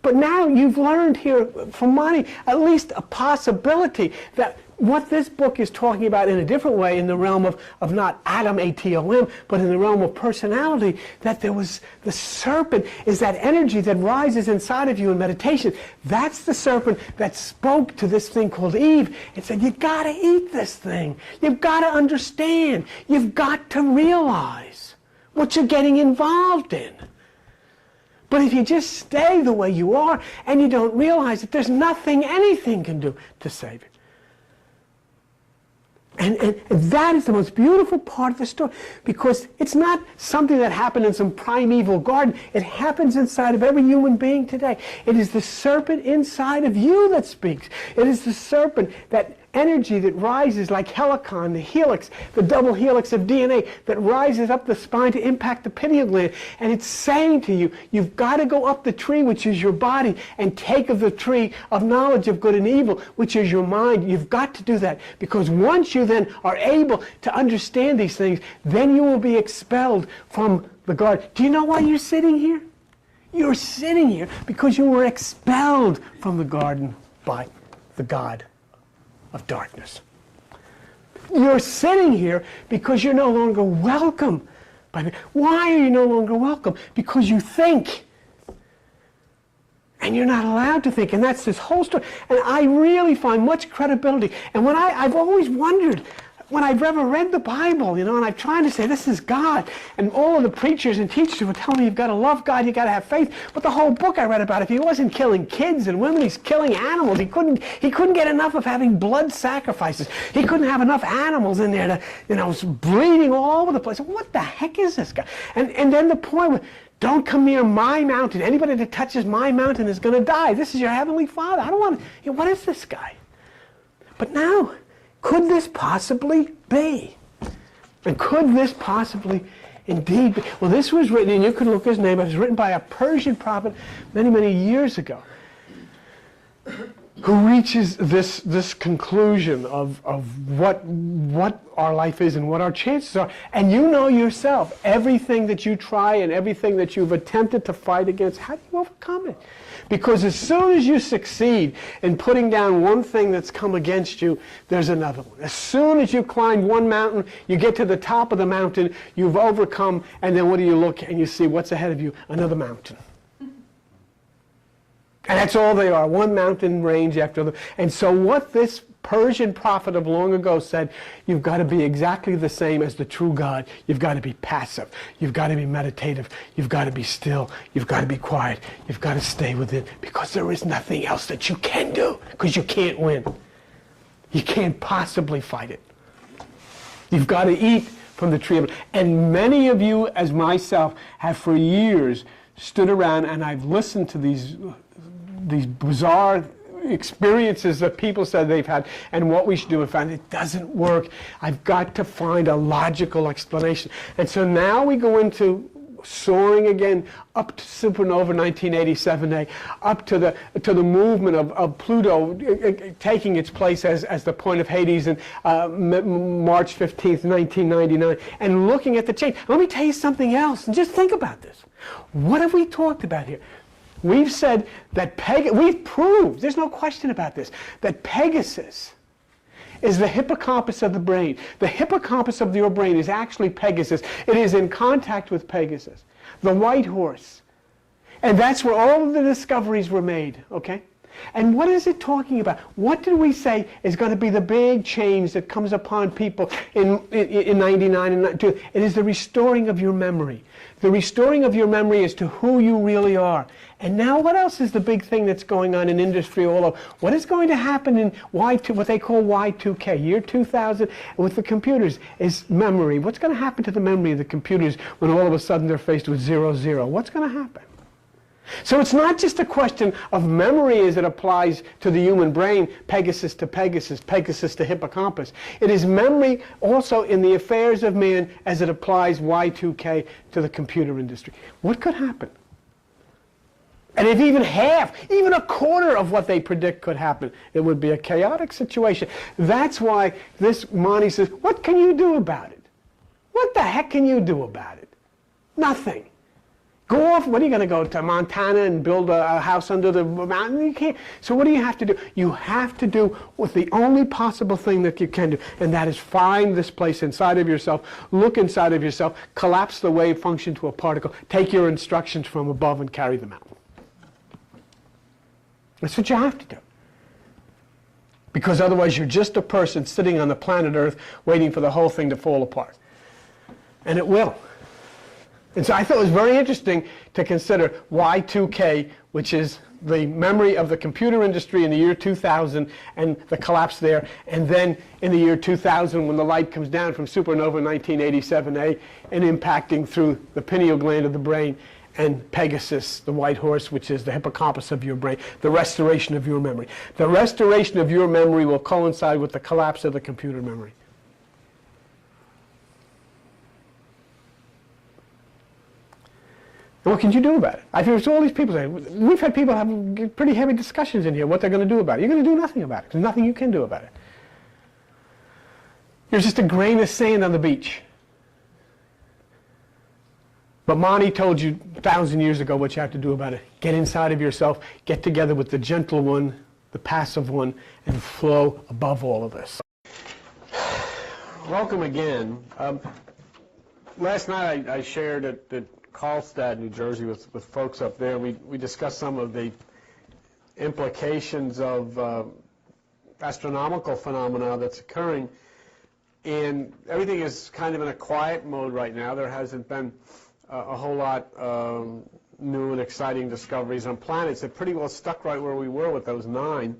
But now you've learned here from Monty at least a possibility that what this book is talking about in a different way, in the realm of not Adam, A-T-O-M, but in the realm of personality, that there was the serpent is that energy that rises inside of you in meditation. That's the serpent that spoke to this thing called Eve and said, you've got to eat this thing. You've got to understand. You've got to realize what you're getting involved in. But if you just stay the way you are and you don't realize that there's nothing anything can do to save you. And that is the most beautiful part of the story, because it's not something that happened in some primeval garden. It happens inside of every human being today. It is the serpent inside of you that speaks. It is the serpent, that energy that rises like helicon, the helix, the double helix of DNA that rises up the spine to impact the pineal gland. And it's saying to you, you've got to go up the tree, which is your body, and take of the tree of knowledge of good and evil, which is your mind. You've got to do that, because once you then are able to understand these things, then you will be expelled from the garden. Do you know why you're sitting here? You're sitting here because you were expelled from the garden by the God of darkness. You're sitting here because you're no longer welcome by me. Why are you no longer welcome? Because you think. And you're not allowed to think. And that's this whole story. And I really find much credibility. And when I've always wondered, when I've ever read the Bible, you know, and I'm trying to say this is God, and all of the preachers and teachers would tell me you've got to love God, you've got to have faith. But the whole book I read about, if he wasn't killing kids and women, he's killing animals. He couldn't get enough of having blood sacrifices. He couldn't have enough animals in there to, you know, bleeding all over the place. What the heck is this guy? And then the point where, don't come near my mountain. Anybody that touches my mountain is going to die. This is your heavenly Father. I don't want to, you know, what is this guy? But now, could this possibly be? And could this possibly indeed be? Well, this was written, and you can look his name, it was written by a Persian prophet many, many years ago, who reaches this conclusion of what our life is and what our chances are. And you know yourself, everything that you try and everything that you've attempted to fight against, how do you overcome it? Because as soon as you succeed in putting down one thing that's come against you, there's another one. As soon as you climb one mountain, you get to the top of the mountain, you've overcome, and then what do you look and you see what's ahead of you? Another mountain. And that's all they are, one mountain range after the... And so what this Persian prophet of long ago said, you've got to be exactly the same as the true God. You've got to be passive. You've got to be meditative. You've got to be still. You've got to be quiet. You've got to stay within, because there is nothing else that you can do, because you can't win. You can't possibly fight it. You've got to eat from the tree of life. And many of you, as myself, have for years stood around, and I've listened to these bizarre experiences that people said they've had and what we should do, and found it doesn't work. I've got to find a logical explanation. And so now we go into soaring again up to supernova 1987A, up to the movement of Pluto taking its place as the point of Hades in March 15th, 1999, and looking at the change. Let me tell you something else, and just think about this. What have we talked about here? We've said that we've proved, there's no question about this, that Pegasus is the hippocampus of the brain. The hippocampus of your brain is actually Pegasus. It is in contact with Pegasus, the white horse. And that's where all of the discoveries were made, okay? And what is it talking about? What did we say is going to be the big change that comes upon people in 99 and 92? It is the restoring of your memory. The restoring of your memory as to who you really are. And now what else is the big thing that's going on in industry all over? What is going to happen in what they call Y2K, year 2000, with the computers, is memory. What's going to happen to the memory of the computers when all of a sudden they're faced with 0, 0? What's going to happen? So it's not just a question of memory as it applies to the human brain, Pegasus to Pegasus, Pegasus to hippocampus. It is memory also in the affairs of man as it applies Y2K to the computer industry. What could happen? And if even half, even a quarter of what they predict could happen, it would be a chaotic situation. That's why this Monty says, what can you do about it? What the heck can you do about it? Nothing. Go off. What are you going to go to Montana and build a house under the mountain? You can't. So what do you have to do? You have to do what the only possible thing that you can do, and that is find this place inside of yourself, look inside of yourself, collapse the wave function to a particle, take your instructions from above and carry them out. That's what you have to do. Because otherwise you're just a person sitting on the planet Earth waiting for the whole thing to fall apart. And it will. And so I thought it was very interesting to consider Y2K, which is the memory of the computer industry in the year 2000 and the collapse there. And then in the year 2000, when the light comes down from supernova 1987A and impacting through the pineal gland of the brain, and Pegasus, the white horse, which is the hippocampus of your brain, the restoration of your memory. The restoration of your memory will coincide with the collapse of the computer memory. And what can you do about it? I think all these people say, we've had people have pretty heavy discussions in here what they're going to do about it. You're going to do nothing about it. There's nothing you can do about it. You're just a grain of sand on the beach. But Mani told you 1,000 years ago what you have to do about it. Get inside of yourself, get together with the gentle one, the passive one, and flow above all of this. Welcome again. Last night I shared at Karlstad, New Jersey, with folks up there. We discussed some of the implications of astronomical phenomena that's occurring. And everything is kind of in a quiet mode right now. There hasn't been a whole lot new and exciting discoveries on planets. They're pretty well stuck right where we were with those 9.